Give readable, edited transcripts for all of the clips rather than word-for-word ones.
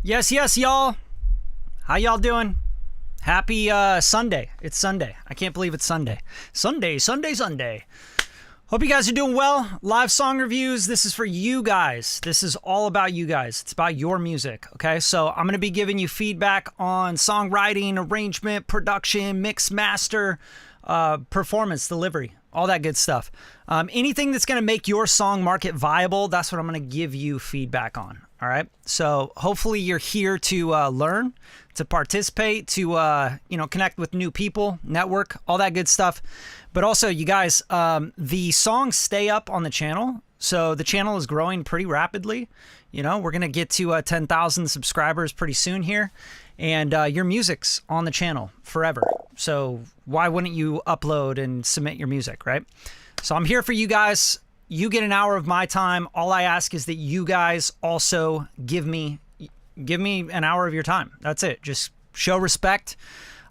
Yes, yes, y'all. How y'all doing? Happy Sunday. It's Sunday. I can't believe it's Sunday. Sunday. Hope you guys are doing well. Live song reviews. This is for you guys. This is all about you guys. It's about your music, okay? So I'm going to be giving you feedback on songwriting, arrangement, production, mix, master, performance, delivery, all that good stuff. Anything that's going to make your song market viable, that's what I'm going to give you feedback on. All right. So hopefully you're here to learn, to participate, to connect with new people, network, all that good stuff. But also, you guys, the songs stay up on the channel. So the channel is growing pretty rapidly. You know, we're gonna get to 10,000 subscribers pretty soon here, and your music's on the channel forever. So why wouldn't you upload and submit your music, right? So I'm here for you guys. You get an hour of my time. All I ask is that you guys also give me an hour of your time. That's it. Just show respect.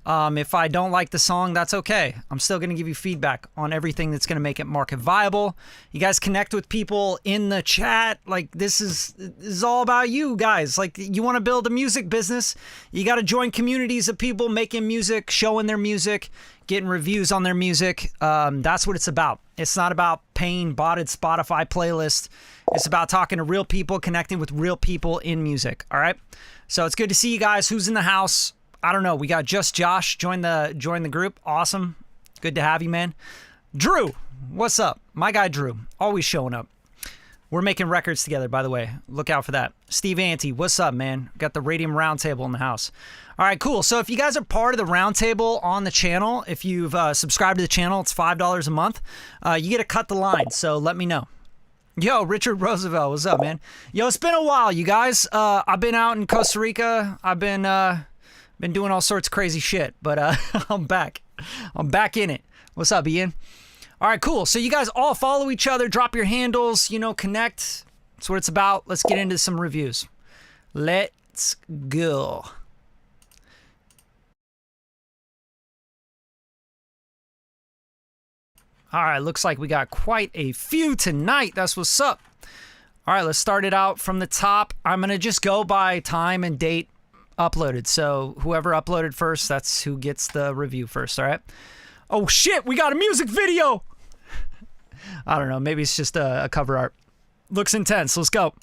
If I don't like the song, that's okay. I'm still going to give you feedback on everything that's going to make it market viable. You guys connect with people in the chat. Like, this is all about you guys. Like, you want to build a music business, you got to join communities of people making music, showing their music, getting reviews on their music. That's what it's about. It's not about paying botted Spotify playlists. It's about talking to real people, connecting with real people in music. All right. So it's good to see you guys. Who's in the house? I don't know. We got Just Josh join the group. Awesome. Good to have you, man. Drew, what's up? My guy Drew, always showing up. We're making records together, by the way. Look out for that. Steve Ante, what's up, man? Got the Radium Roundtable in the house. All right, cool. So if you guys are part of the Roundtable on the channel, if you've subscribed to the channel, it's $5 a month. You get to cut the line, so let me know. Yo, Richard Roosevelt, what's up, man? Yo, it's been a while, you guys. I've been out in Costa Rica. I've been doing all sorts of crazy shit, but I'm back. I'm back in it. What's up, Ian? All right, cool. So you guys all follow each other, drop your handles, connect. That's what it's about. Let's get into some reviews. Let's go. All right, looks like we got quite a few tonight. That's what's up. All right, let's start it out from the top. I'm going to just go by time and date uploaded. So whoever uploaded first, that's who gets the review first, all right? Oh, shit, we got a music video! I don't know, maybe it's just a cover art. Looks intense, let's go.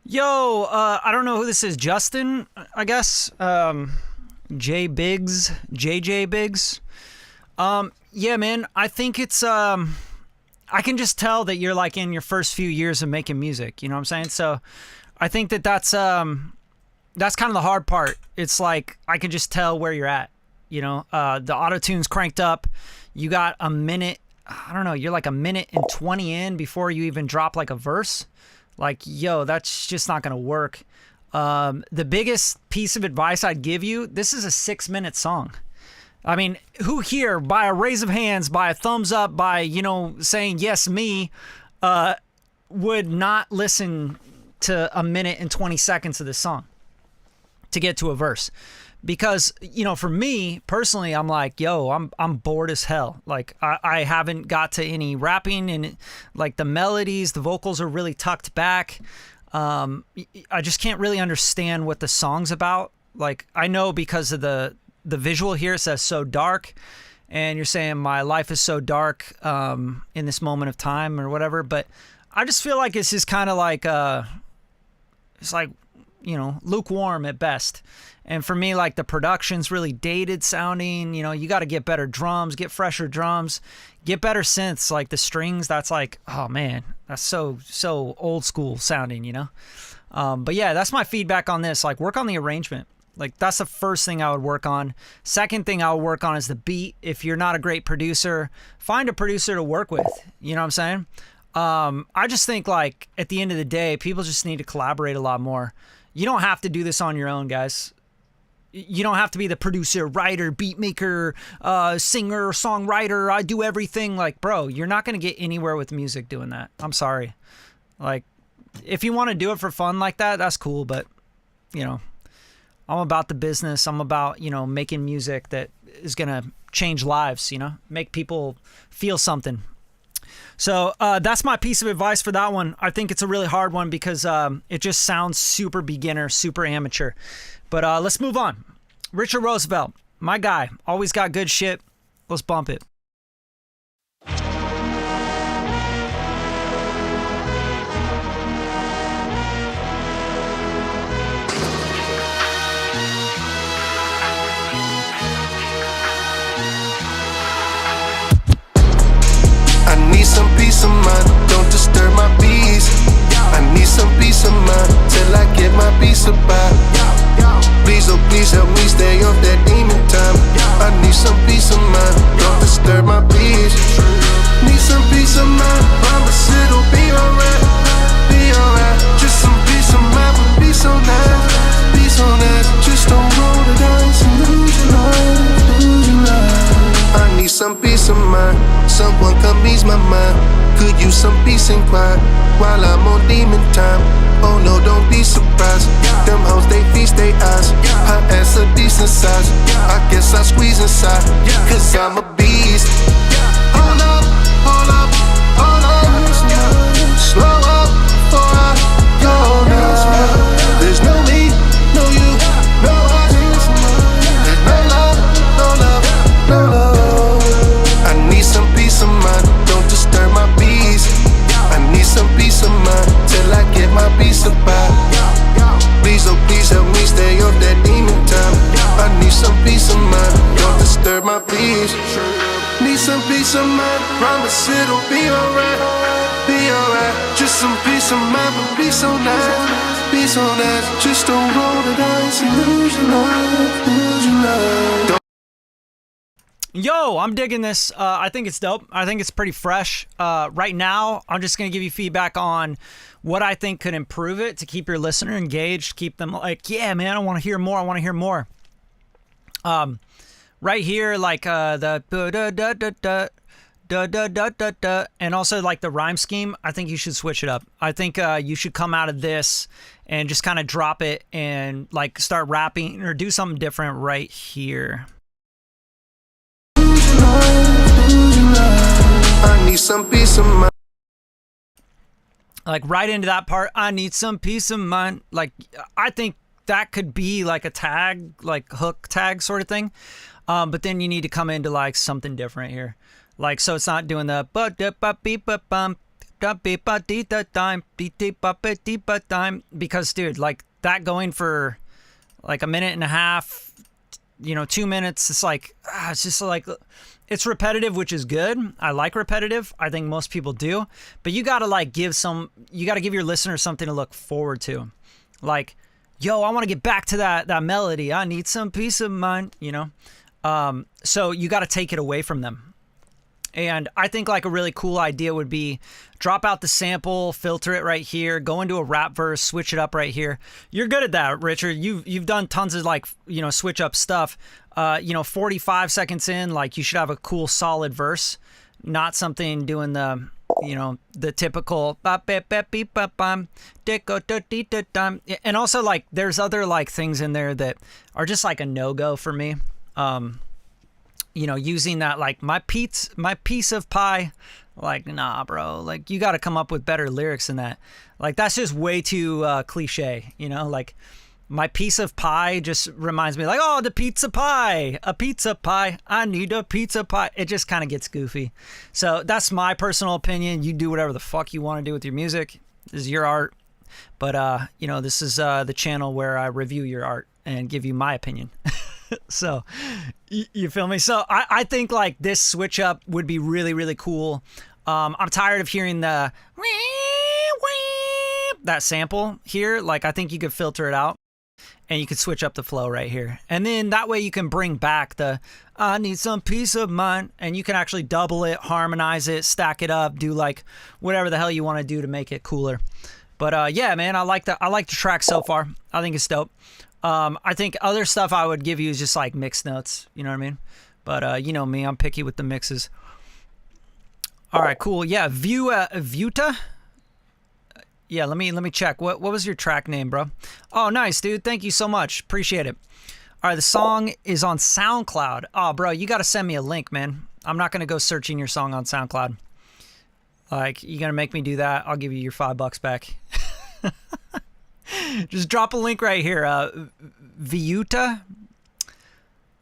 Yo, I don't know who this is. Justin, I guess. JJ Biggs. Yeah, man, I think it's, I can just tell that you're like in your first few years of making music, you know what I'm saying? So I think that's kind of the hard part. It's like, I can just tell where you're at, the auto-tune's cranked up. You got a minute, I don't know, you're like a minute and 20 in before you even drop like a verse. Like, yo, that's just not going to work. The biggest piece of advice I'd give you, this is a 6-minute song. I mean, who here, by a raise of hands, by a thumbs up, by, saying yes, me, would not listen to a minute and 20 seconds of this song to get to a verse. Because, you know, for me personally, I'm like, yo, I'm bored as hell. Like, I haven't got to any rapping, and like the melodies, the vocals are really tucked back. I just can't really understand what the song's about. Like, I know because of the visual here, it says "so dark," and you're saying my life is so dark in this moment of time or whatever. But I just feel like it's just kind of like it's like, you know, lukewarm at best. And for me, like, the production's really dated sounding. You know, you got to get better drums, get fresher drums, get better synths. Like the strings, that's like, oh man, that's so old school sounding, you know? But yeah, that's my feedback on this. Like, work on the arrangement. Like, that's the first thing I would work on. Second thing I would work on is the beat. If you're not a great producer, find a producer to work with. You know what I'm saying? I just think, like, at the end of the day, people just need to collaborate a lot more. You don't have to do this on your own, guys. You don't have to be the producer, writer, beat maker, singer, songwriter. I do everything. Like, bro, you're not going to get anywhere with music doing that. I'm sorry. Like, if you want to do it for fun like that, that's cool. But, you know, I'm about the business. I'm about, you know, making music that is going to change lives, you know, make people feel something. So that's my piece of advice for that one. I think it's a really hard one because it just sounds super beginner, super amateur. But let's move on. Richard Roosevelt, my guy, always got good shit. Let's bump it. I need some peace of mind, don't disturb my peace. I need some peace of mind till I get my peace about. Please, oh please help me stay off that demon time. I need some peace of mind, don't disturb my peace. Need some peace of mind, promise it'll be alright. Be alright, just some peace of mind would be so nice. Be so nice, just don't roll the dice and lose your life, lose your life. I need some peace of mind, someone come ease my mind. Could use some peace and quiet while I'm on demon time. Oh no, don't be surprised. Them hoes, they feast they eyes. Her ass a decent size. I guess I squeeze inside, cause I'm a beast. Hold up, hold up, hold up. Slow up before I go now. There's no me, no you, no us. There's no love, no love, no love. I need some peace of mind, don't disturb my peace. I need some peace of mind till I get my peace about. Please, oh please help me stay off that demon time. I need some peace of mind, don't disturb my peace. Need some peace of mind, promise it'll be alright. Be alright, just some peace of mind, but be so nice. Be so nice, just don't roll the dice and lose your life, lose your life. Yo, I'm digging this. I think it's dope. I think it's pretty fresh. Right now, I'm just going to give you feedback on what I think could improve it to keep your listener engaged, keep them like, yeah, man, I want to hear more. I want to hear more. Right here, like the and also like the rhyme scheme, I think you should switch it up. I think you should come out of this and just kind of drop it and like start rapping or do something different right here. I need some peace of mind. Like right into that part, I need some peace of mind. Like I think that could be like a tag, like hook tag sort of thing. But then you need to come into like something different here. Like, so it's not doing the because dude, like that going for like a minute and a half, you know, 2 minutes, it's like, it's just like, it's repetitive, which is good. I like repetitive. I think most people do, but you got to like give your listener something to look forward to. Like, yo, I want to get back to that melody. I need some peace of mind, you know? So you got to take it away from them. And I think like a really cool idea would be drop out the sample, filter it right here, go into a rap verse, switch it up right here. You're good at that, Richard. You've done tons of like, you know, switch up stuff. 45 seconds in, like you should have a cool solid verse, not something doing the, you know, the typical and also like there's other like things in there that are just like a no-go for me. You know, using that like my piece of pie, like, nah, bro, like you got to come up with better lyrics than that. Like that's just way too cliche, you know, like my piece of pie just reminds me like, oh, the pizza pie, a pizza pie, I need a pizza pie. It just kind of gets goofy. So that's my personal opinion. You do whatever the fuck you want to do with your music. This is your art. But, you know, this is the channel where I review your art and give you my opinion. So you feel me? So I think like this switch up would be really, really cool. I'm tired of hearing that sample here. Like I think you could filter it out and you could switch up the flow right here. And then that way you can bring back the I need some peace of mind, and you can actually double it, harmonize it, stack it up, do like whatever the hell you want to do to make it cooler. But yeah, man, I like the track so far. I think it's dope. I think other stuff I would give you is just like mix notes, you know what I mean? But you know me, I'm picky with the mixes. All right, cool. Yeah, Vuta. Yeah, let me check. What was your track name, bro? Oh, nice, dude. Thank you so much. Appreciate it. All right, the song is on SoundCloud. Oh, bro, you got to send me a link, man. I'm not going to go searching your song on SoundCloud. Like, you going to make me do that? I'll give you your $5 back. Just drop a link right here. Vuta.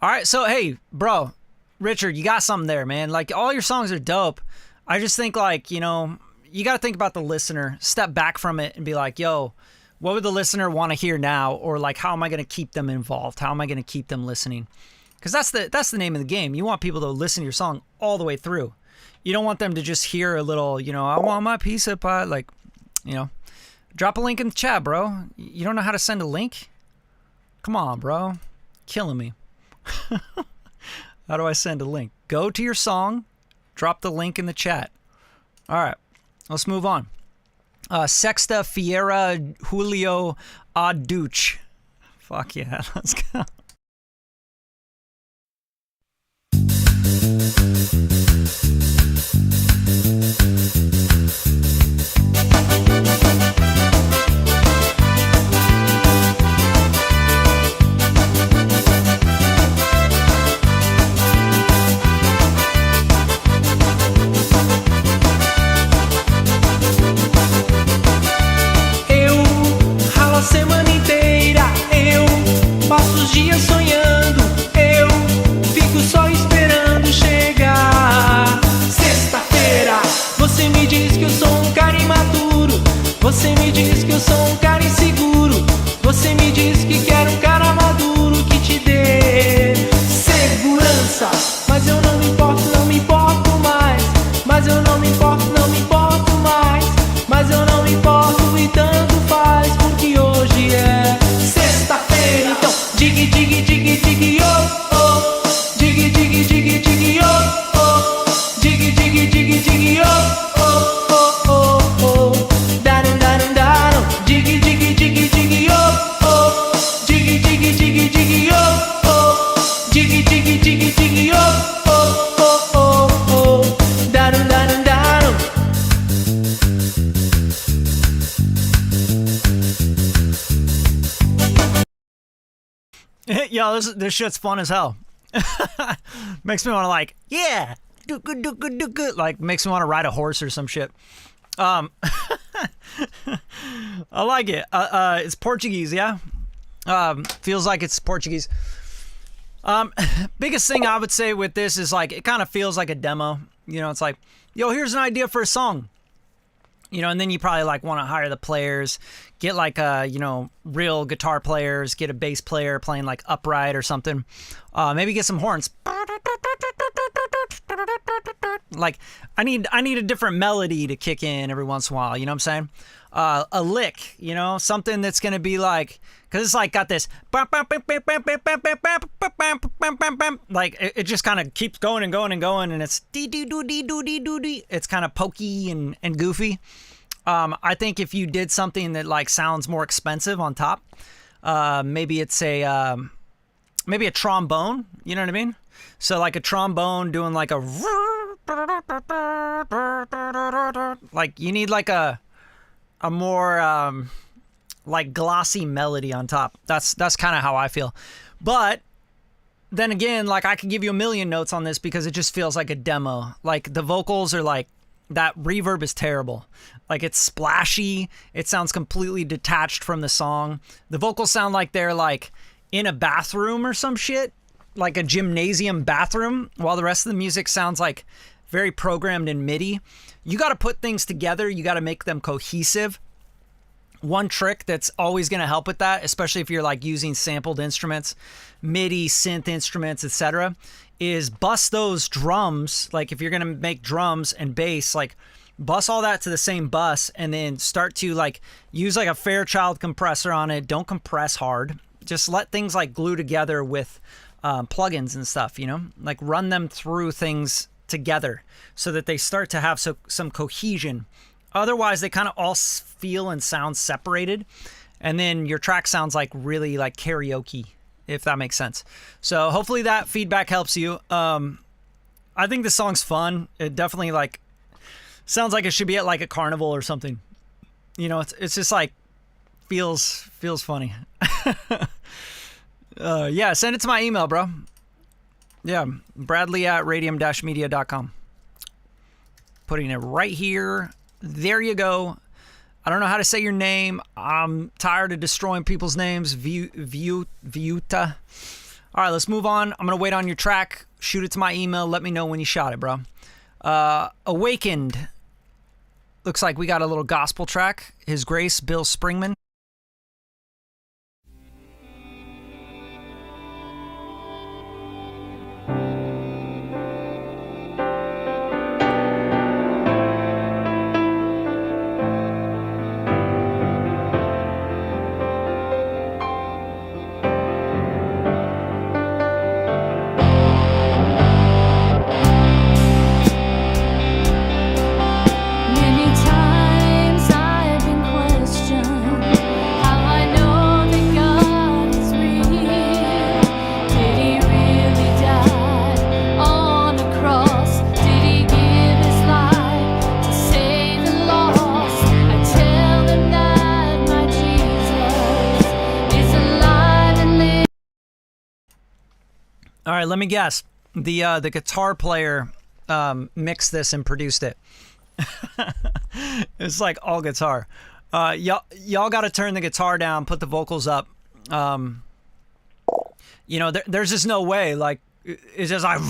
All right, so, hey, bro, Richard, you got something there, man. Like, all your songs are dope. I just think, like, you know, you got to think about the listener. Step back from it and be like, yo, what would the listener want to hear now? Or, like, how am I going to keep them involved? How am I going to keep them listening? Because that's the name of the game. You want people to listen to your song all the way through. You don't want them to just hear a little, you know, I want my piece of pie. Like, you know, drop a link in the chat, bro. You don't know how to send a link? Come on, bro. Killing me. How do I send a link? Go to your song, drop the link in the chat. All right, let's move on. Sexta Fiera Julio Aduch. Fuck yeah, let's go. A semana inteira eu passo os dias sonhando, eu fico só esperando chegar sexta-feira. Você me diz que eu sou um cara imaturo, você me diz que eu sou um cara inseguro, você me diz que quer um cara maduro que te dê segurança. Mas eu não me importo, não me importo mais. Mas eu não me importo, não me importo mais. Mas eu não me importo e tanto faz, porque hoje é sexta-feira. Então, dig, dig, dig, dig, oh, oh. Dig, dig, dig, dig, oh, oh. Dig, dig, dig, dig, oh, oh, oh, oh. Darum, darum, darum. Dig, dig, dig, dig, oh, oh. Dig, dig, dig, dig, oh, oh. Dig, dig, dig, dig, oh, oh, oh, oh. Darum, darum, darum. Yo, this shit's fun as hell. Makes me want to like, yeah, do good. Like makes me want to ride a horse or some shit. I like it. It's Portuguese, yeah. Feels like it's Portuguese. Biggest thing I would say with this is like it kind of feels like a demo. You know, it's like, yo, here's an idea for a song. You know, and then you probably like want to hire the players, get like you know, real guitar players, get a bass player playing like upright or something. Maybe get some horns. Like I need a different melody to kick in every once in a while. You know what I'm saying? A lick, you know, something that's gonna be like, cause it's like got this, like it just kind of keeps going and going and going, and it's dee dee doo dee doo dee doo dee. It's kind of pokey and goofy. I think if you did something that like sounds more expensive on top, maybe it's maybe a trombone. You know what I mean? So like a trombone doing like a Like you need like a more like glossy melody on top. That's kind of how I feel. But then again, like I could give you a million notes on this because it just feels like a demo. Like the vocals are like, that reverb is terrible. Like it's splashy. It sounds completely detached from the song. The vocals sound like they're like in a bathroom or some shit, like a gymnasium bathroom, while the rest of the music sounds like very programmed in MIDI. You got to put things together. You got to make them cohesive. One trick that's always going to help with that, especially if you're like using sampled instruments, MIDI, synth instruments, etc., is bust those drums. Like if you're going to make drums and bass, like bus all that to the same bus and then start to like use like a Fairchild compressor on it. Don't compress hard. Just let things like glue together with plugins and stuff, you know, like run them through things together so that they start to have some cohesion. Otherwise, they kind of all feel and sound separated. And then your track sounds like really like karaoke, if that makes sense. So hopefully that feedback helps you. I think the song's fun. It definitely like sounds like it should be at like a carnival or something. You know, it's just like feels funny. Yeah, send it to my email, bro. Yeah, Bradley@radium-media.com. Putting it right here. There you go. I don't know how to say your name. I'm tired of destroying people's names. Viuta. All right, let's move on. I'm going to wait on your track. Shoot it to my email. Let me know when you shot it, bro. Awakened. Looks like we got a little gospel track. His Grace, Bill Springman. All right, let me guess. The guitar player mixed this and produced it. It's like all guitar. Y'all got to turn the guitar down, put the vocals up. You know, there's just no way. Like it's just like,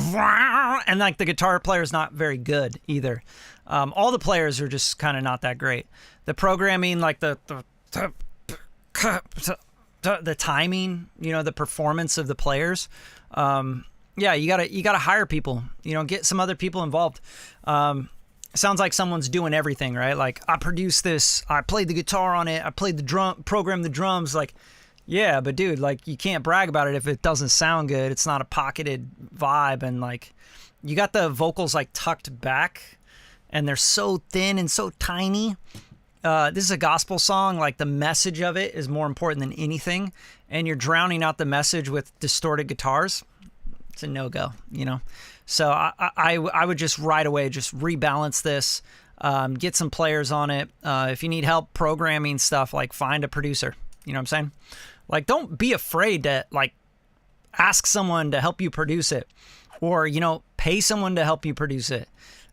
and like the guitar player is not very good either. All the players are just kind of not that great. The programming, like the timing, you know, the performance of the players. Yeah, you gotta hire people, you know, get some other people involved. Sounds like someone's doing everything, right? Like I produced this, I played the guitar on it, I played the drum, programmed the drums. Like, yeah, but dude, like you can't brag about it if it doesn't sound good. It's not a pocketed vibe, and like you got the vocals like tucked back, and they're so thin and so tiny. This is a gospel song. Like the message of it is more important than anything, and you're drowning out the message with distorted guitars. It's a no-go, you know. So I would just right away just rebalance this, get some players on it. If you need help programming stuff, like find a producer. You know what I'm saying? Like don't be afraid to like ask someone to help you produce it, or you know, pay someone to help you produce it.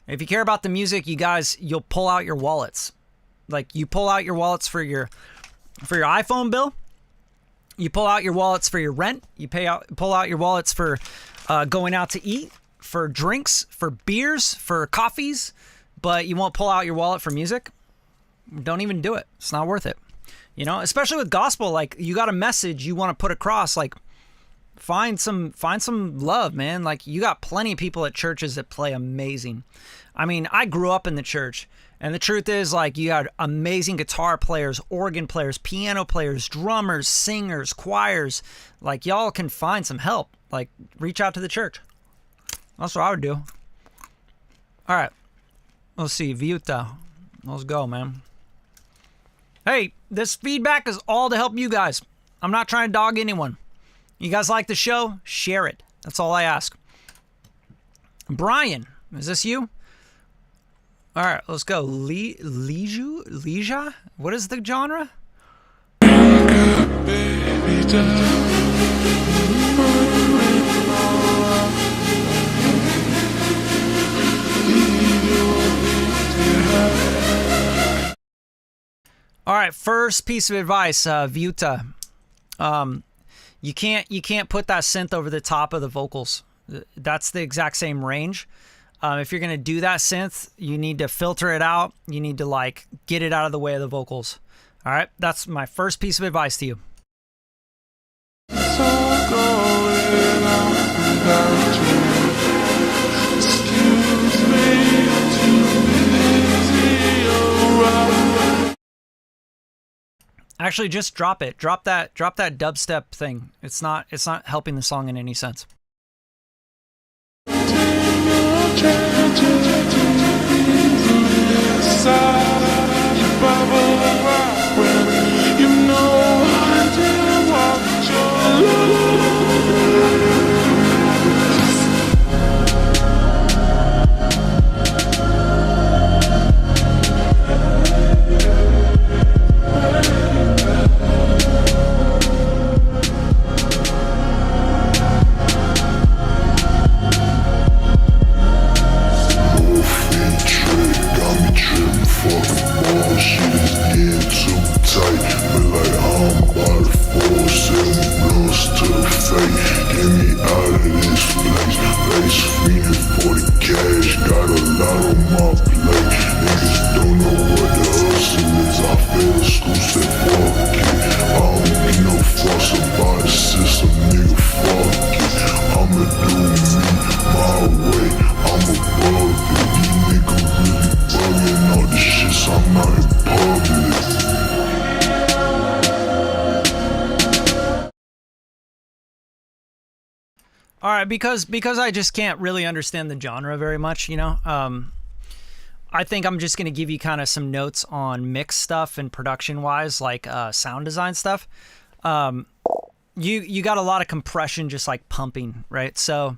If you care about the music, you guys, you'll pull out your wallets. Like you pull out your wallets for your iPhone bill. You pull out your wallets for your rent. You pull out your wallets for going out to eat, for drinks, for beers, for coffees, but you won't pull out your wallet for music. Don't even do it. It's not worth it. You know, especially with gospel, like you got a message you want to put across, like find some love, man. Like you got plenty of people at churches that play amazing. I mean, I grew up in the church, and the truth is, like, you got amazing guitar players, organ players, piano players, drummers, singers, choirs. Like, y'all can find some help. Like, reach out to the church. That's what I would do. All right. Let's see. Viuta. Let's go, man. Hey, this feedback is all to help you guys. I'm not trying to dog anyone. You guys like the show? Share it. That's all I ask. Brian, is this you? All right, let's go. Leisure? What is the genre? All right, first piece of advice, Vuta. You can't put that synth over the top of the vocals. That's the exact same range. If you're gonna do that synth, you need to filter it out. You need to like get it out of the way of the vocals. All right, that's my first piece of advice to you. Actually, just drop it. Drop that dubstep thing. It's not helping the song in any sense. All right, because I just can't really understand the genre very much, you know. I think I'm just gonna give you kind of some notes on mix stuff and production wise, like sound design stuff. You got a lot of compression just like pumping, right? So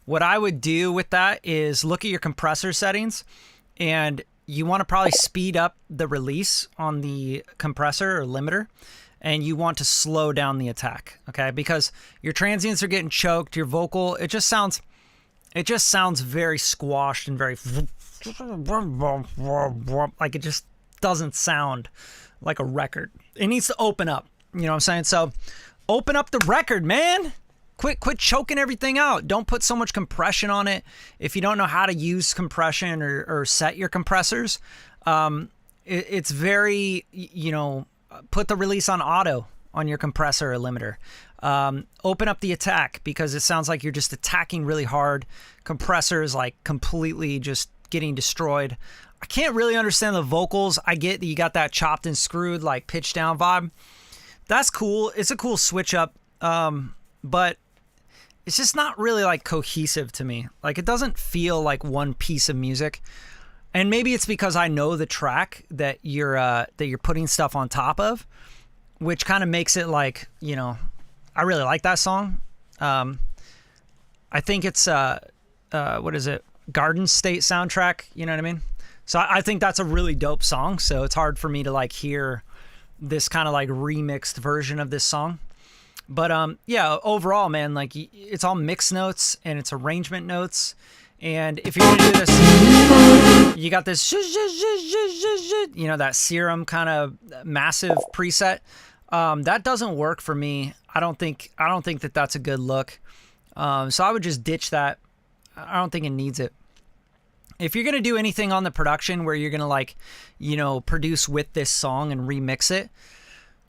what I would do with that is look at your compressor settings, and you want to probably speed up the release on the compressor or limiter, and you want to slow down the attack, okay? Because your transients are getting choked, your vocal, it just sounds very squashed and very like it just doesn't sound like a record. It needs to open up, you know what I'm saying? So open up the record, man. Quit choking everything out. Don't put so much compression on it. If you don't know how to use compression or set your compressors, it's very, you know, put the release on auto on your compressor or limiter. Open up the attack because it sounds like you're just attacking really hard. Compressor is like completely just getting destroyed. I can't really understand the vocals. I get that you got that chopped and screwed like pitch down vibe. That's cool. It's a cool switch up. But it's just not really like cohesive to me. Like it doesn't feel like one piece of music. And maybe it's because I know the track that you're putting stuff on top of, which kind of makes it like, you know, I really like that song. I think it's what is it? Garden State soundtrack, you know what I mean? So I think that's a really dope song. So it's hard for me to like hear this kind of like remixed version of this song. But yeah, overall, man, like it's all mix notes and it's arrangement notes. And if you're gonna do this, you got this, you know, that serum kind of massive preset. That doesn't work for me. I don't think that that's a good look. So I would just ditch that. I don't think it needs it. If you're gonna do anything on the production where you're gonna like, you know, produce with this song and remix it,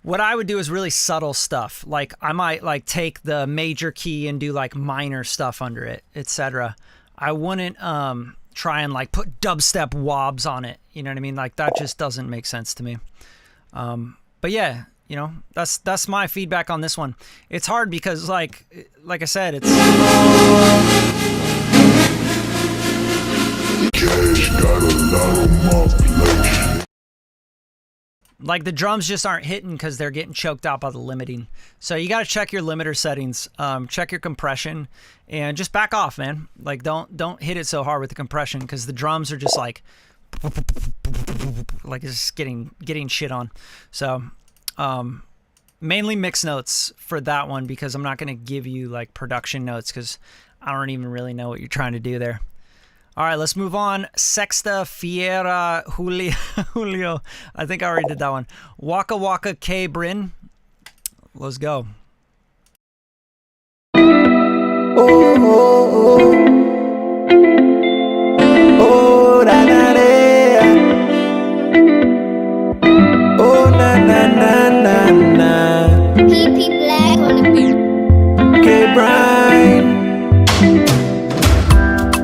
what I would do is really subtle stuff. Like I might like take the major key and do like minor stuff under it, etc. I wouldn't try and like put dubstep wobs on it. You know what I mean? Like that just doesn't make sense to me. But yeah, you know, that's my feedback on this one. It's hard because like I said, it's cash got a lot on my plate. Like the drums just aren't hitting because they're getting choked out by the limiting. So you got to check your limiter settings, check your compression, and just back off, man. Like don't hit it so hard with the compression because the drums are just like like it's just getting shit on. So mainly mix notes for that one, because I'm not going to give you like production notes because I don't even really know what you're trying to do there. All right, let's move on. Sexta Fiera Julio. I think I already did that one. Waka Waka K Bryn. Let's go. Oh, oh, oh. Oh, na na na. Oh, na na na na na. PP Black on the beat. K Brian.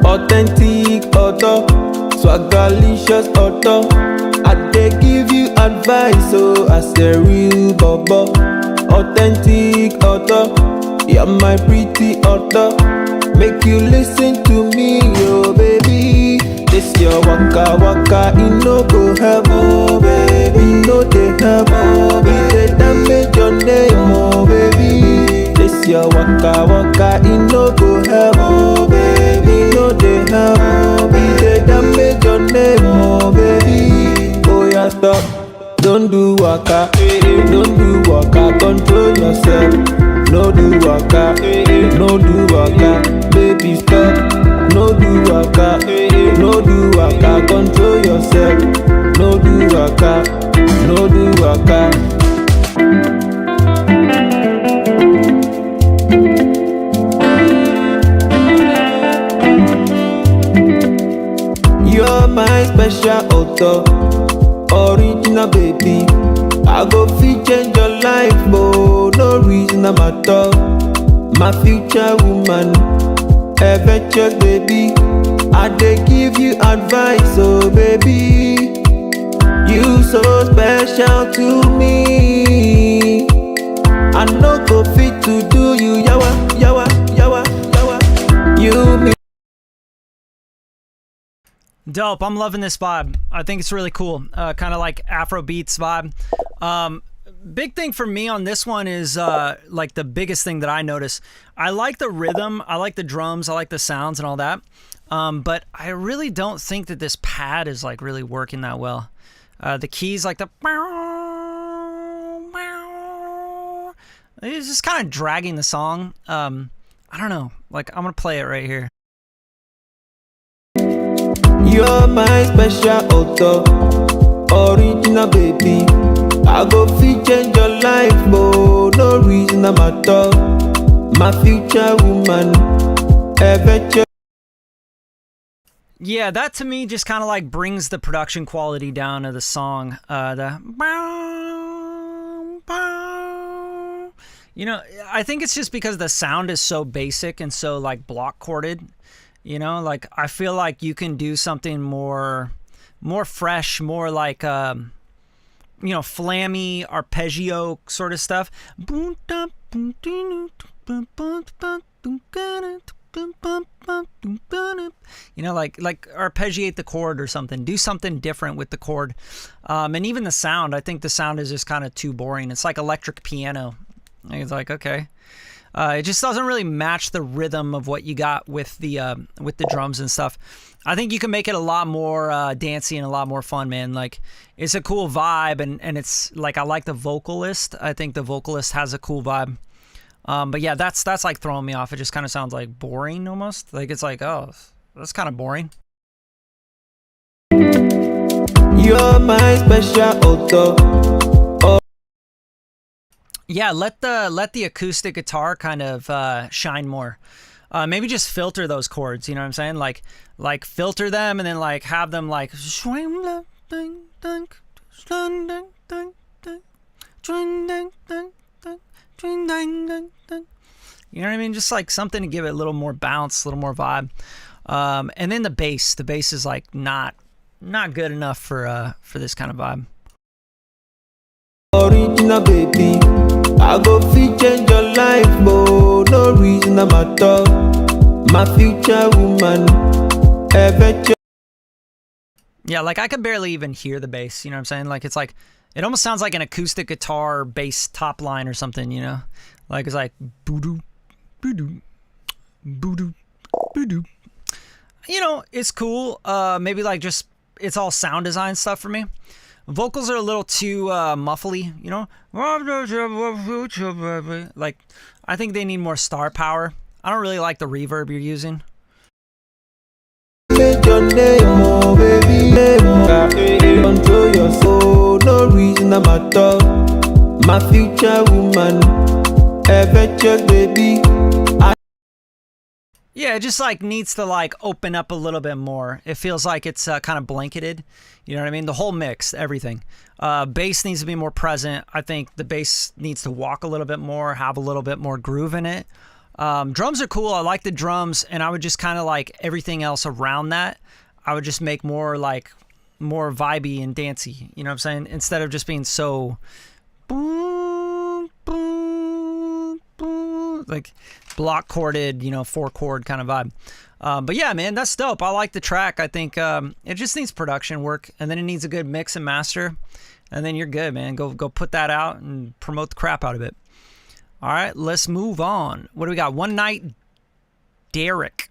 Authentic author, swagalicious author. I dey give you advice, so as a real bobo. Authentic author, you're my pretty author. Make you listen to me, oh baby. This your waka waka, it no go help, oh baby. No dey help, oh baby. They damage your name, oh baby. This your waka waka, it no go help, oh baby. No dey help, oh baby. They damage your name, oh baby. Oh yeah, stop. Don't do waka, don't do waka. Control yourself. No do waka, no do waka. Baby stop. No do waka, no do waka. Control yourself. No do waka, no do waka. You're my special author, original baby. I go fit change your life, but no reason I'm at all. My future woman, adventurous baby. I dey give you advice, oh baby. You so special to me. I no go fit to do you yawa, yawa, yawa, yawa. You me. Dope. I'm loving this vibe. I think it's really cool. Kind of like Afro beats vibe. Big thing for me on this one is like the biggest thing that I notice. I like the rhythm. I like the drums. I like the sounds and all that. But I really don't think that this pad is like really working that well. The keys, like the... It's just kind of dragging the song. I don't know. Like, I'm going to play it right here. You're my special author, original baby. I go fit change your life, but no reason I'm at all. My future woman, adventure. Yeah, that to me just kind of like brings the production quality down of the song. You know, I think it's just because the sound is so basic and so like block chorded. You know, like I feel like you can do something more fresh, more like you know, flammy arpeggio sort of stuff. You know, like arpeggiate the chord or something. Do something different with the chord. And even the sound, I think the sound is just kind of too boring. It's like electric piano. It's like, okay. It just doesn't really match the rhythm of what you got with the drums and stuff. I think you can make it a lot more dancey and a lot more fun, man. Like, it's a cool vibe, and it's like, I like the vocalist. I think the vocalist has a cool vibe. But yeah, that's like throwing me off. It just kind of sounds like boring almost. Like, it's like, oh, that's kind of boring. You're my special author. Yeah, let the acoustic guitar kind of shine more. Maybe just filter those chords, you know what I'm saying? Like filter them and then like have them like, you know what I mean? Just like something to give it a little more bounce, a little more vibe. And then the bass is like not good enough for this kind of vibe. Original baby, I go fit change your life, but no reason I'm at all. My future woman, adventure. Yeah, like I could barely even hear the bass, you know what I'm saying? Like it's like, it almost sounds like an acoustic guitar bass top line or something, you know? Like it's like, boo-doo, boo-doo, boo-doo, boo-doo. You know, it's cool. Maybe like just it's all sound design stuff for me. Vocals are a little too muffly, you know? Like, I think they need more star power. I don't really like the reverb you're using. Make your name, oh baby, control your soul, no reason I'm at all. My future woman, adventurous baby. Yeah, it just like needs to like open up a little bit more. It feels like it's kind of blanketed. You know what I mean? The whole mix, everything. Bass needs to be more present. I think the bass needs to walk a little bit more, have a little bit more groove in it. Drums are cool. I like the drums, and I would just kind of like everything else around that. I would just make more like more vibey and dancey. You know what I'm saying? Instead of just being so boom, boom, boom, like block chorded, you know, 4-chord kind of vibe. But yeah, man, that's dope. I like the track. I think it just needs production work, and then it needs a good mix and master, and then you're good, man. Go put that out and promote the crap out of it. All right, let's move on. What do we got? One Night Derek.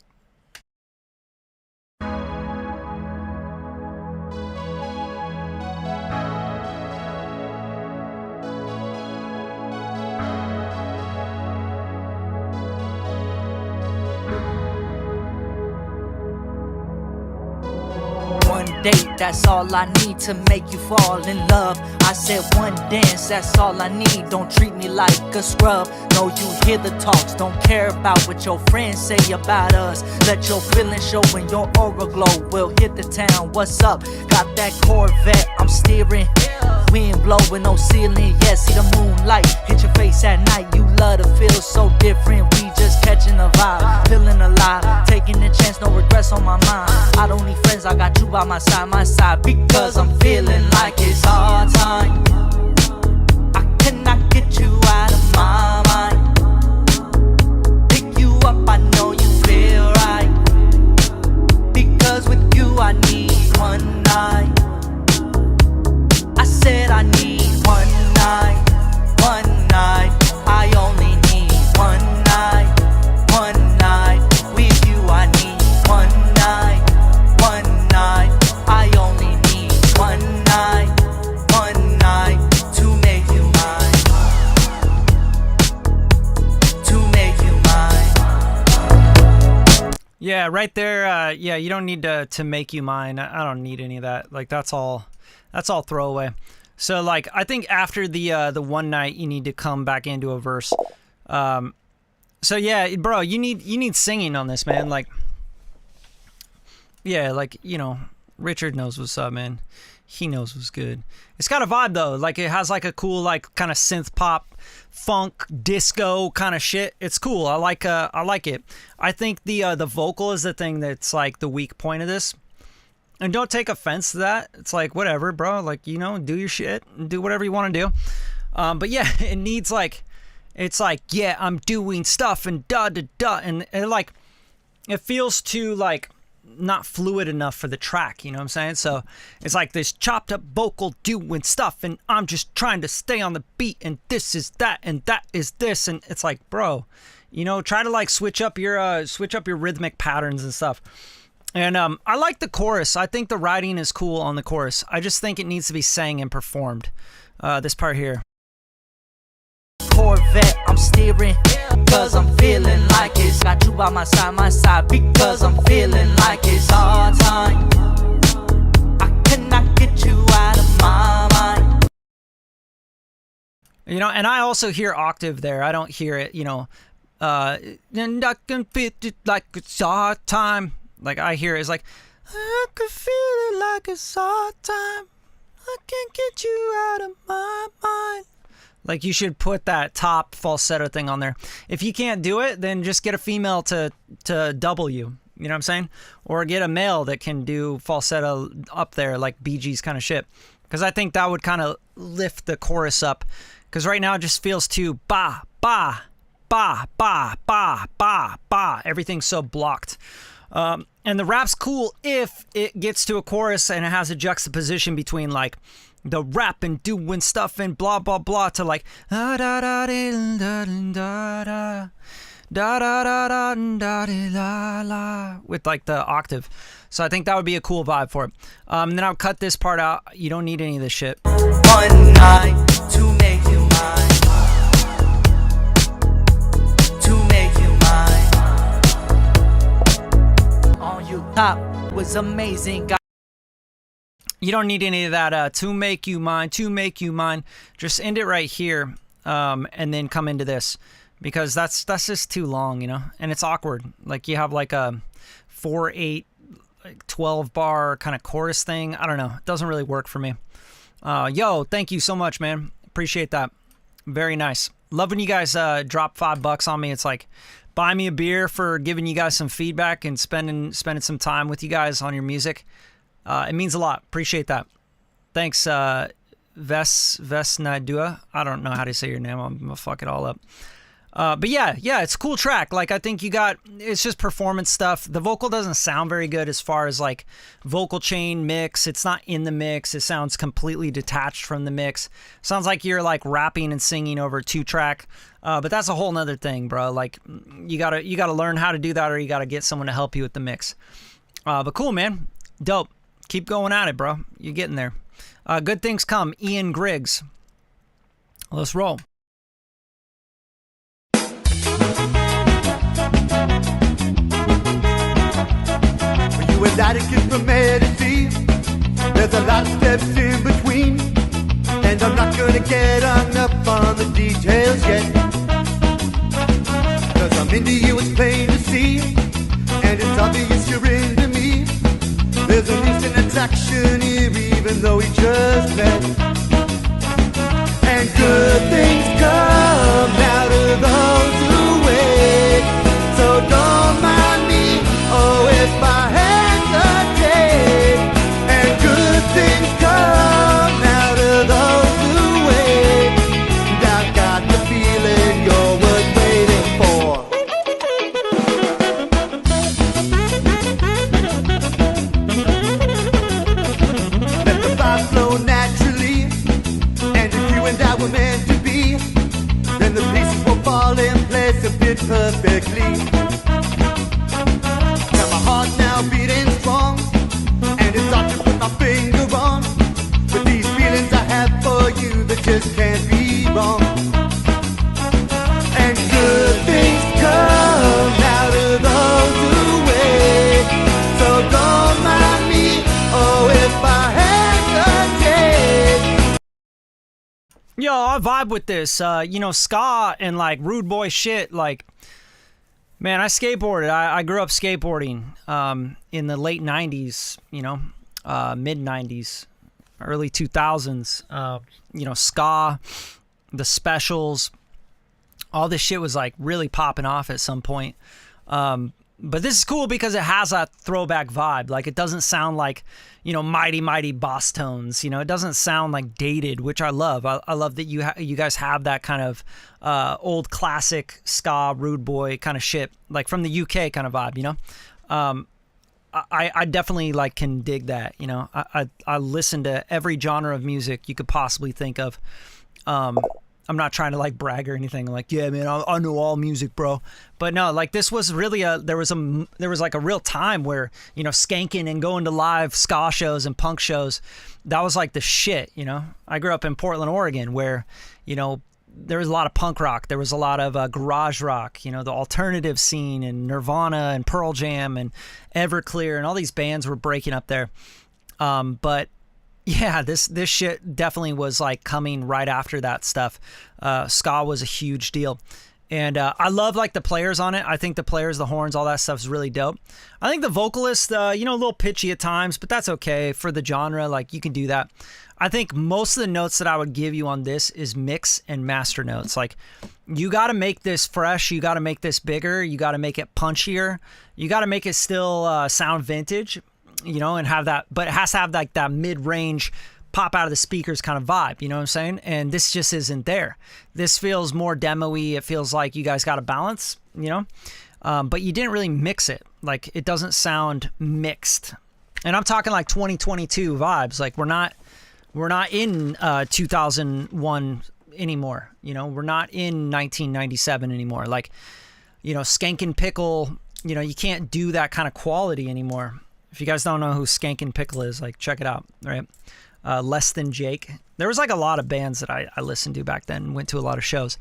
Date, that's all I need to make you fall in love. I said one dance, that's all I need. Don't treat me like a scrub. No, you hear the talks, don't care about what your friends say about us. Let your feelings show when your aura glow. We'll hit the town, what's up? Got that Corvette, I'm steering. Wind blowing, no ceiling, yeah, see the moonlight hit your face at night. You love to feel so different. We just catching a vibe, feeling alive, taking a chance, no regrets on my mind. I don't need friends, I got you by my side, because I'm feeling like it's our time. I cannot get you out of my mind. Pick you up, I know you feel right, because with you I need one night. I said I need one night, one night. I only need one night, one night. With you I need one night, one night. I only need one night to make you mine, to make you mine. Yeah, right there. Yeah, you don't need to make you mine. I don't need any of that. Like that's all throwaway. So like I think after the one night you need to come back into a verse. So yeah, bro, you need singing on this, man. Like yeah, like, you know, Richard knows what's up, man. He knows what's good. It's got a vibe though. Like it has like a cool like kind of synth pop, funk, disco kind of shit. It's cool. I like it. I think the vocal is the thing that's like the weak point of this. And don't take offense to that. It's like, whatever, bro. Like, you know, do your shit and do whatever you want to do. But yeah, it needs like, it's like, yeah, I'm doing stuff and da-da-da. And like, it feels too like not fluid enough for the track. You know what I'm saying? So it's like this chopped up vocal doing stuff. And I'm just trying to stay on the beat. And this is that. And that is this. And it's like, bro, you know, try to like switch up your rhythmic patterns and stuff. And I like the chorus. I think the writing is cool on the chorus. I just think it needs to be sang and performed. This part here. Corvette, I'm steering, cause I'm feeling like it's got you by my side, because I'm feeling like it's our time. I cannot get you out of my mind. You know, and I also hear octave there. I don't hear it, you know, and I can feel it like it's our time. Like I hear it, it's like, I can feel it like it's our time. I can't get you out of my mind. Like you should put that top falsetto thing on there. If you can't do it, then just get a female to double you. You know what I'm saying? Or get a male that can do falsetto up there, like Bee Gees kind of shit. Because I think that would kind of lift the chorus up. Because right now it just feels too ba, ba, ba, ba, ba, ba, ba. Everything's so blocked. And the rap's cool if it gets to a chorus and it has a juxtaposition between like the rap and doing stuff and blah blah blah to like da da da da da da da da da da da da la la with like the octave. So I think that would be a cool vibe for it. Then I'll cut this part out. You don't need any of this shit. One night to make you mine. To make you mine. On you top was amazing. You don't need any of that to make you mine, to make you mine. Just end it right here, and then come into this, because that's just too long, you know, and it's awkward. Like you have like a 4/8, like 12 bar kind of chorus thing. I don't know. It doesn't really work for me. Yo, thank you so much, man. Appreciate that. Very nice. Love when you guys drop $5 on me. It's like buy me a beer for giving you guys some feedback and spending some time with you guys on your music. It means a lot. Appreciate that. Thanks, Vesnadua. I don't know how to say your name. I'm gonna fuck it all up. But yeah, it's a cool track. Like I think it's just performance stuff. The vocal doesn't sound very good as far as like vocal chain mix. It's not in the mix. It sounds completely detached from the mix. Sounds like you're like rapping and singing over a 2-track. But that's a whole nother thing, bro. Like you gotta learn how to do that, or you gotta get someone to help you with the mix. But cool, man. Dope. Keep going at it, bro. You're getting there. Good things come. Ian Griggs. Let's roll. When you and I get from A to Z, there's a lot of steps in between, and I'm not gonna get hung up on the details yet, 'cause I'm into you, it's plain to see, and it's obvious you're into me. There's an instant attraction here, even though we just met. And good things come out of those who wait. So don't mind me, oh, if I hesitate. And good things come out of those who wait. And I've got the feeling you're worth waiting for. Flow naturally, and if you and I were meant to be, then the pieces will fall in place and fit perfectly. Now my heart now beating strong, and it's hard to put my finger on, but these feelings I have for you, that just can't be wrong. And good things come out of those who wait, so don't mind me, oh, if I Yo, I vibe with this. Ska and like rude boy shit. Like, man, I skateboarded. I grew up skateboarding in the late 90s, mid 90s, early 2000s. Ska, the specials, all this shit was like really popping off at some point. But this is cool because it has that throwback vibe. Like, it doesn't sound like, mighty, mighty boss tones. It doesn't sound like dated, which I love. I love that you guys have that kind of old classic ska, rude boy kind of shit, like from the UK kind of vibe, I definitely like can dig that, I listen to every genre of music you could possibly think of. I'm not trying to like brag or anything. Like, yeah, man, I know all music, bro. But no, like this was really there was like a real time where, skanking and going to live ska shows and punk shows, that was like the shit, I grew up in Portland, Oregon, where, there was a lot of punk rock. There was a lot of garage rock, the alternative scene, and Nirvana and Pearl Jam and Everclear, and all these bands were breaking up there. But yeah, this shit definitely was like coming right after that stuff. Ska was a huge deal. And I love like the players on it. I think the players, the horns, all that stuff is really dope. I think the vocalist, a little pitchy at times, but that's okay for the genre. Like, you can do that. I think most of the notes that I would give you on this is mix and master notes. Like, you got to make this fresh. You got to make this bigger. You got to make it punchier. You got to make it still sound vintage. And have that, but it has to have like that mid-range pop out of the speakers kind of vibe, you know what I'm saying? And this just isn't there. This feels more demo-y. It feels like you guys got a balance, but you didn't really mix it. Like, it doesn't sound mixed. And I'm talking like 2022 vibes. Like, we're not in 2001 anymore. We're not in 1997 anymore. Like, Skankin' Pickle, you can't do that kind of quality anymore. If you guys don't know who Skankin' Pickle is, like, check it out, right? Less Than Jake. There was like a lot of bands that I listened to back then, went to a lot of shows.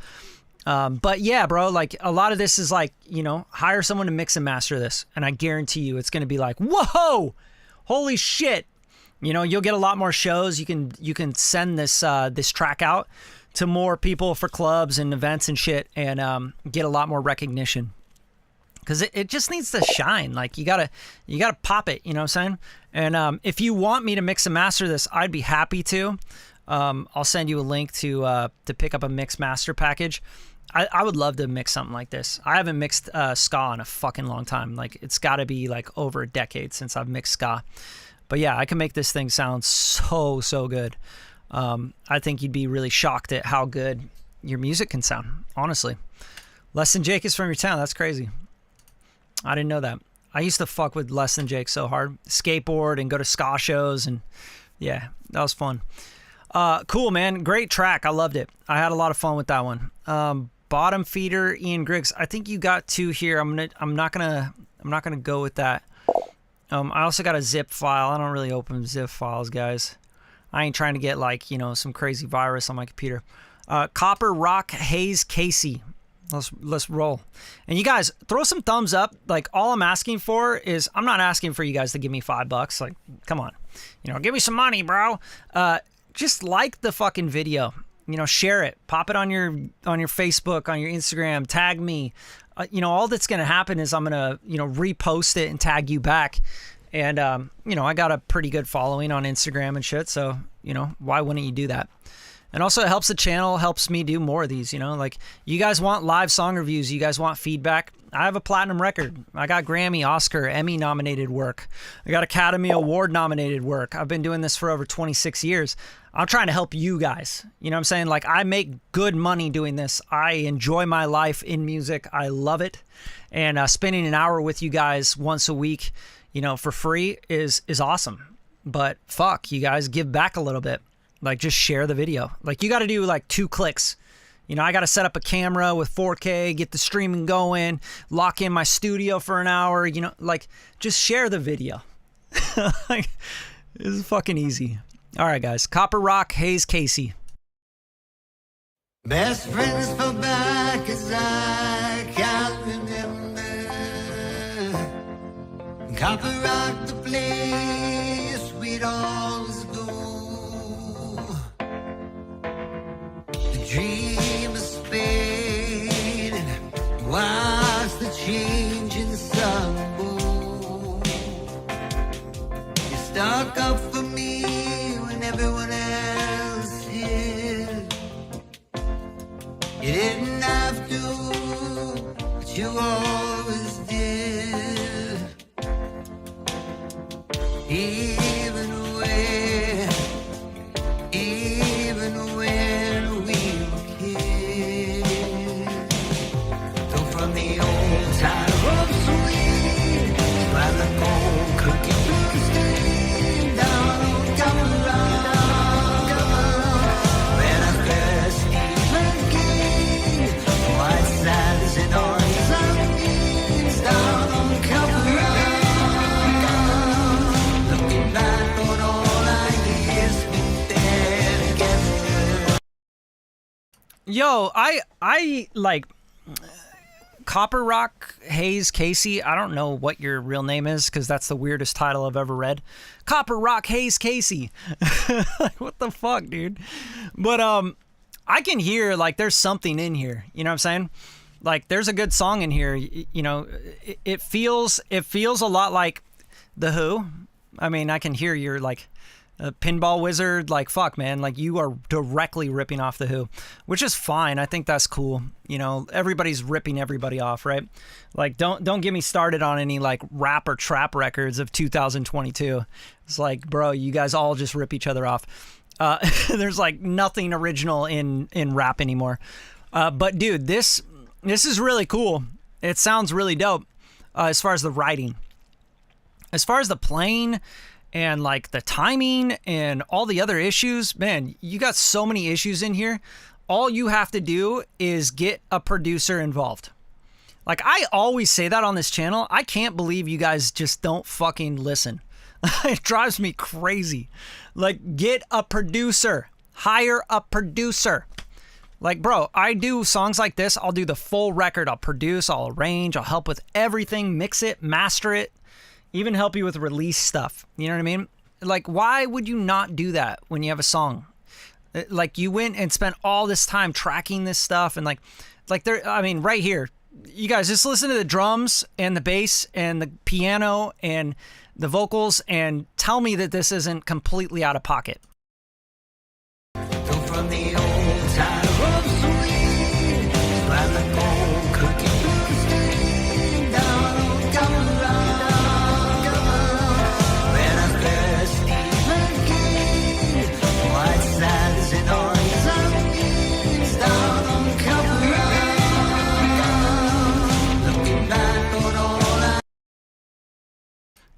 But yeah, bro, like a lot of this is like, hire someone to mix and master this. And I guarantee you it's going to be like, whoa, holy shit. You'll get a lot more shows. You can send this track out to more people for clubs and events and shit, and get a lot more recognition. Because it just needs to shine. Like you gotta pop it. You know what I'm saying? And if you want me to mix and master this, I'd be happy to. I'll send you a link to pick up a mix master package. I would love to mix something like this. I haven't mixed ska in a fucking long time. Like it's got to be like over a decade since I've mixed ska. But yeah, I can make this thing sound so good. I think you'd be really shocked at how good your music can sound, honestly. Less Than Jake is from your town. That's crazy. I didn't know that. I used to fuck with Less Than Jake so hard. Skateboard and go to ska shows, and yeah, that was fun. Cool, man. Great track. I loved it. I had a lot of fun with that one. Bottom Feeder, Ian Griggs. I think you got 2 here. I'm not gonna go with that. I also got a zip file. I don't really open zip files, guys. I ain't trying to get like, some crazy virus on my computer. Copper Rock Hayes Casey. Let's roll. And you guys, throw some thumbs up. Like, all I'm asking for is, I'm not asking for you guys to give me $5. Like, come on. Give me some money, bro. Just like the fucking video. Share it. Pop it on your Facebook, on your Instagram. Tag me. All that's going to happen is I'm going to, repost it and tag you back. And, I got a pretty good following on Instagram and shit. So, why wouldn't you do that? And also it helps the channel, helps me do more of these, like you guys want live song reviews. You guys want feedback. I have a platinum record. I got Grammy, Oscar, Emmy nominated work. I got Academy Award nominated work. I've been doing this for over 26 years. I'm trying to help you guys. You know what I'm saying? Like, I make good money doing this. I enjoy my life in music. I love it. And spending an hour with you guys once a week, for free is awesome. But fuck, you guys, give back a little bit. Like, just share the video. Like, you got to do like 2 clicks. I got to set up a camera with 4K, get the streaming going, lock in my studio for an hour, like, just share the video. Like, it's fucking easy. All right, guys. Copper Rock, Hayes Casey. Best friends for back as I can remember. Copper Rock, the place we'd always go. The dream is fading. Watch the changing sun go. You stuck up for me when everyone else did. You didn't have to, but you always did. Even when we were kids. So from the old time of sweet, by the gold cookie blue stream, down on Copper when I first Stephen King, white sands and orange sunbeams, down on Copper looking back on all I years spent there together. Yo, I like Copper Rock Hayes Casey. I don't know what your real name is because that's the weirdest title I've ever read. Copper Rock Hayes Casey. Like, what the fuck, dude? But I can hear like there's something in here. You know what I'm saying? Like, there's a good song in here. It feels a lot like The Who. I mean, I can hear you're like a pinball wizard. Like, fuck, man. Like, you are directly ripping off The Who, which is fine. I think that's cool. Everybody's ripping everybody off, right? Like, don't get me started on any like rap or trap records of 2022. It's like, bro, you guys all just rip each other off. There's like nothing original in rap anymore. But dude, this is really cool. It sounds really dope. As far as the writing, as far as the playing, and like the timing and all the other issues, man, you got so many issues in here. All you have to do is get a producer involved. Like, I always say that on this channel. I can't believe you guys just don't fucking listen. It drives me crazy. Like, get a producer. Hire a producer. Like, bro, I do songs like this. I'll do the full record. I'll produce, I'll arrange, I'll help with everything, mix it, master it, even help you with release stuff. You know what I mean? Like, why would you not do that when you have a song? Like, you went and spent all this time tracking this stuff, and like there, I mean, right here, you guys just listen to the drums and the bass and the piano and the vocals and tell me that this isn't completely out of pocket. From the old time of sweet, by the cold cookie roasting down Colorado. When I'm thirsty again, white sands and orange sunbeams down on Colorado. Looking back on all I...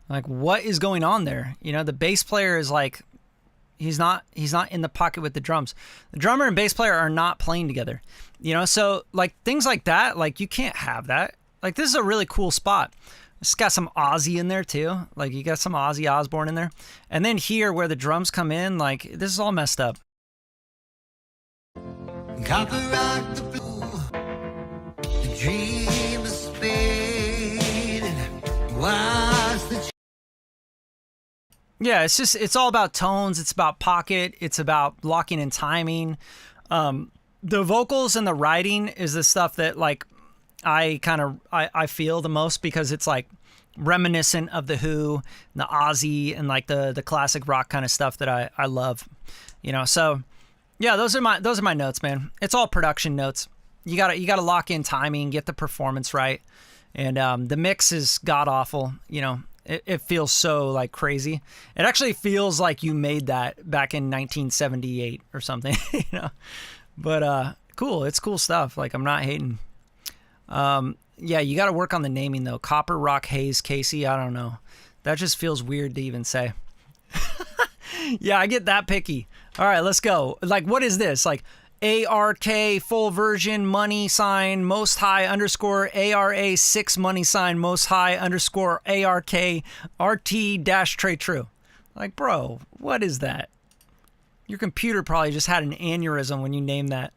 Like, what is going on there? You know, the bass player is like, he's not in the pocket with the drums. The drummer and bass player are not playing together. You know, so like things like that, like you can't have that. Like, this is a really cool spot. It's got some Ozzy in there too. Like, you got some Ozzy Osbourne in there. And then here where the drums come in, like, this is all messed up. Copper rock the blue, the dream is fading. Watch the Yeah, it's all about tones. It's about pocket. It's about locking in timing. The vocals and the writing is the stuff that, like, I feel the most, because it's like reminiscent of the Who, and the Ozzy, and like the classic rock kind of stuff that I love. You know, so yeah, those are my notes, man. It's all production notes. You gotta lock in timing, get the performance right, and the mix is god awful. You know. It feels so like crazy. It actually feels like you made that back in 1978 or something, you know. But cool, it's cool stuff. Like, I'm not hating. Yeah, you got to work on the naming though. Copper Rock Haze Casey. I don't know. That just feels weird to even say. Yeah, I get that picky. All right, let's go. Like, what is this? Like, ARK full version money sign most high underscore ARA 6 money sign most high underscore ARK RT dash Trey True. Like, bro, what is that? Your computer probably just had an aneurysm when you named that.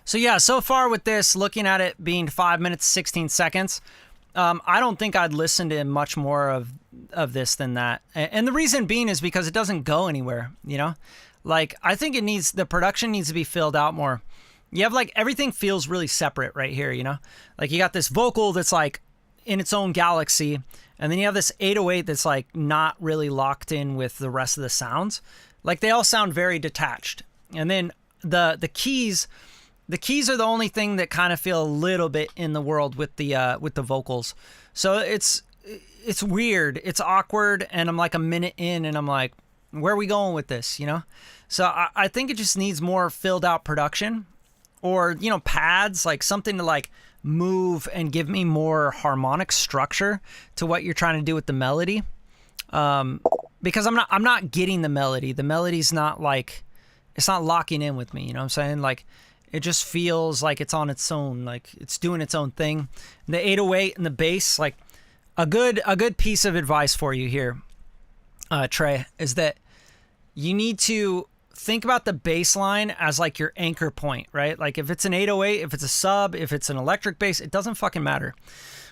So yeah, so far with this, looking at it being 5 minutes, 16 seconds, I don't think I'd listen to much more of this than that. And the reason being is because it doesn't go anywhere, you know? Like, I think the production needs to be filled out more. You have, like, everything feels really separate right here, you know? Like, you got this vocal that's, like, in its own galaxy, and then you have this 808 that's, like, not really locked in with the rest of the sounds. Like, they all sound very detached. And then the keys... The keys are the only thing that kind of feel a little bit in the world with the vocals. So it's weird. It's awkward, and I'm like a minute in, and I'm like, where are we going with this, you know? So I think it just needs more filled out production, or, you know, pads, like something to like move and give me more harmonic structure to what you're trying to do with the melody. Because I'm not getting the melody. The melody's not like, it's not locking in with me, you know what I'm saying? Like, it just feels like it's on its own, like it's doing its own thing. The 808 and the bass, like a good piece of advice for you here, Trey, is that you need to think about the bass line as like your anchor point, right? Like if it's an 808, if it's a sub, if it's an electric bass, it doesn't fucking matter.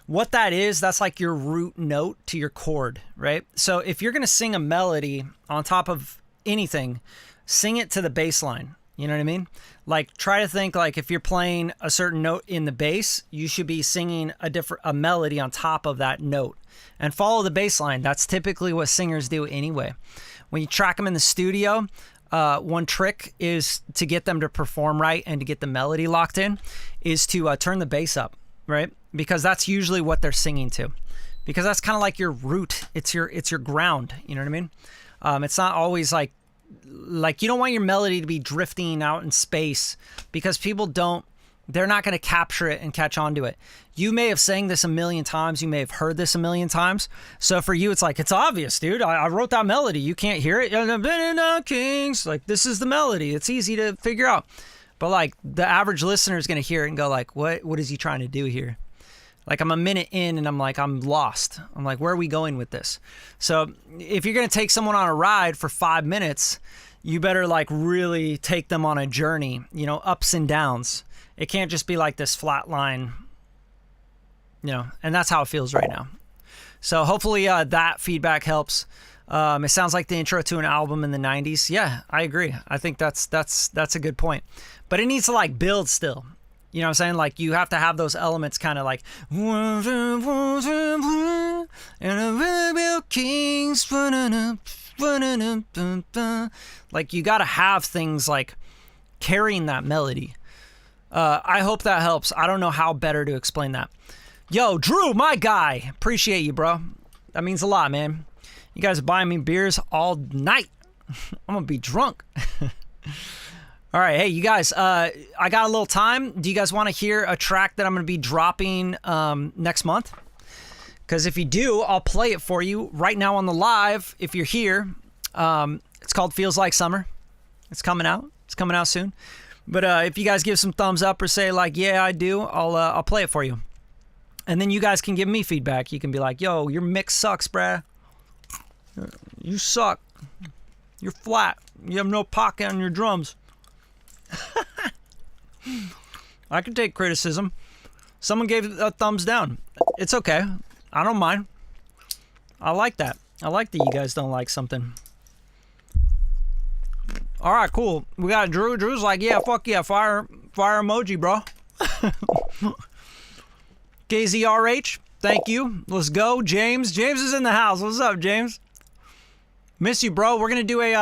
What that is, that's like your root note to your chord, right? So if you're going to sing a melody on top of anything, sing it to the bass line. You know what I mean? Like try to think like if you're playing a certain note in the bass, you should be singing a melody on top of that note and follow the bass line. That's typically what singers do anyway. When you track them in the studio, one trick is to get them to perform right and to get the melody locked in is to turn the bass up, right? Because that's usually what they're singing to. Because that's kind of like your root. It's your ground. You know what I mean? It's not always like you don't want your melody to be drifting out in space because they're not going to capture it and catch on to it. You may have sang this a million times. You may have heard this a million times. So for you, it's like, it's obvious, dude. I wrote that melody. You can't hear it. Kings. Like, this is the melody. It's easy to figure out. But like the average listener is going to hear it and go like, what is he trying to do here? Like I'm a minute in and I'm like, I'm lost. I'm like, where are we going with this? So if you're going to take someone on a ride for 5 minutes, you better like really take them on a journey, you know, ups and downs. It can't just be like this flat line, you know, and that's how it feels right now. So hopefully that feedback helps. It sounds like the intro to an album in the 90s. Yeah, I agree. I think that's a good point. But it needs to like build still. You know what I'm saying? Like you have to have those elements kind of like Kings. Like you got to have things like carrying that melody. I hope that helps. I don't know how better to explain that. Yo, Drew, my guy. Appreciate you, bro. That means a lot, man. You guys are buying me beers all night. I'm going to be drunk. All right. Hey, you guys, I got a little time. Do you guys want to hear a track that I'm going to be dropping next month? Because if you do, I'll play it for you right now on the live if you're here. It's called Feels Like Summer. It's coming out. It's coming out soon. But if you guys give some thumbs up or say like, yeah, I do, I'll play it for you. And then you guys can give me feedback. You can be like, yo, your mix sucks, bruh. You suck. You're flat. You have no pocket on your drums. I can take criticism. Someone gave a thumbs down. It's okay. I don't mind. I like that. I like that you guys don't like something. All right, cool. We got Drew. Drew's like, yeah, fuck yeah, fire emoji, bro. KZRH, thank you. Let's go. James is in the house. What's up, James? Miss you, bro. We're gonna do a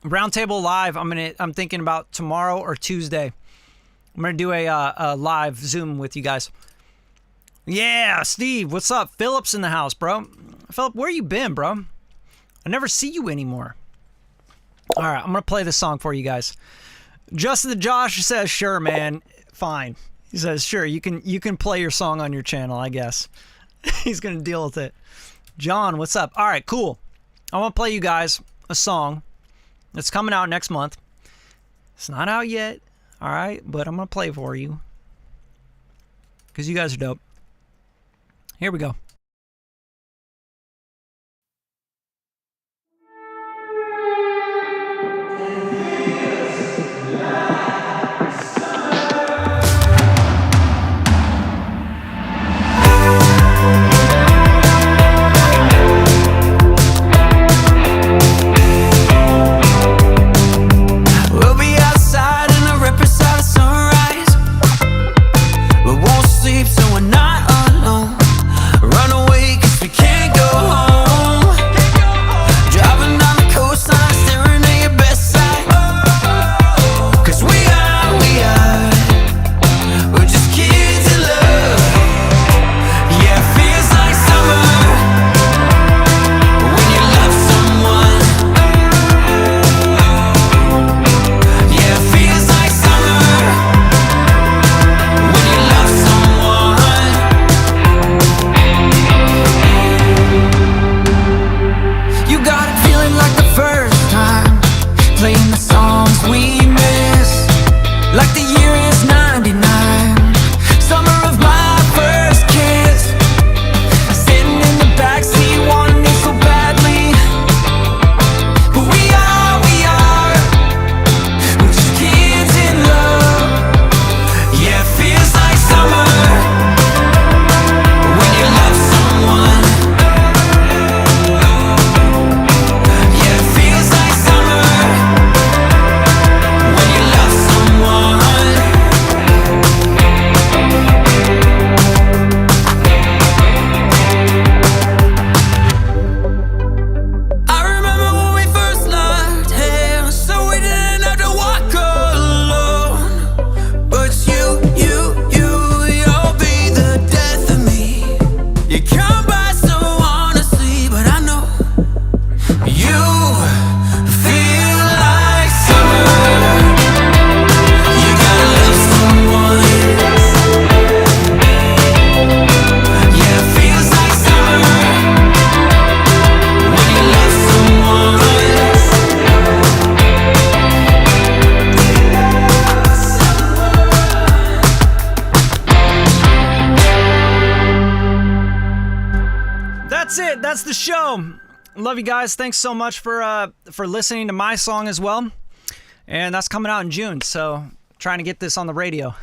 roundtable live. I'm thinking about tomorrow or Tuesday. I'm gonna do a live Zoom with you guys. Yeah, Steve, what's up? Philip's in the house, bro. Philip, where you been, bro? I never see you anymore. All right, I'm gonna play this song for you guys. Justin the Josh says, "Sure, man, fine." He says, "Sure, you can play your song on your channel, I guess." He's gonna deal with it. John, what's up? All right, cool. I want to play you guys a song that's coming out next month. It's not out yet, all right, but I'm gonna play it for you because you guys are dope. Here we go. We'll be outside in the rip beside the sunrise. We won't sleep so we're not alone. Run away 'cause we can't go home. Driving down the coastline, staring at your best side. 'Cause we're just kids in love. Yeah, it feels like summer when you love someone. Yeah, it feels like summer when you love someone. You got it feeling like the first time, playing the songs we miss, like the year is 99, summer of my first kiss. Sitting in the backseat wanting it so badly, but we are that's the show. Love you guys. Thanks so much for listening to my song as well. And that's coming out in June, so trying to get this on the radio.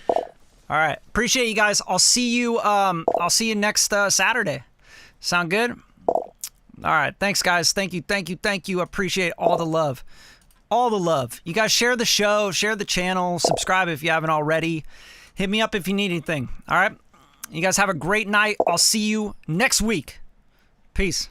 All right, appreciate you guys. I'll see you next Saturday. Sound good? All right, thanks guys. Thank you. Appreciate all the love. You guys share the show, share the channel, subscribe if you haven't already. Hit me up if you need anything. All right, you guys have a great night. I'll see you next week. Peace.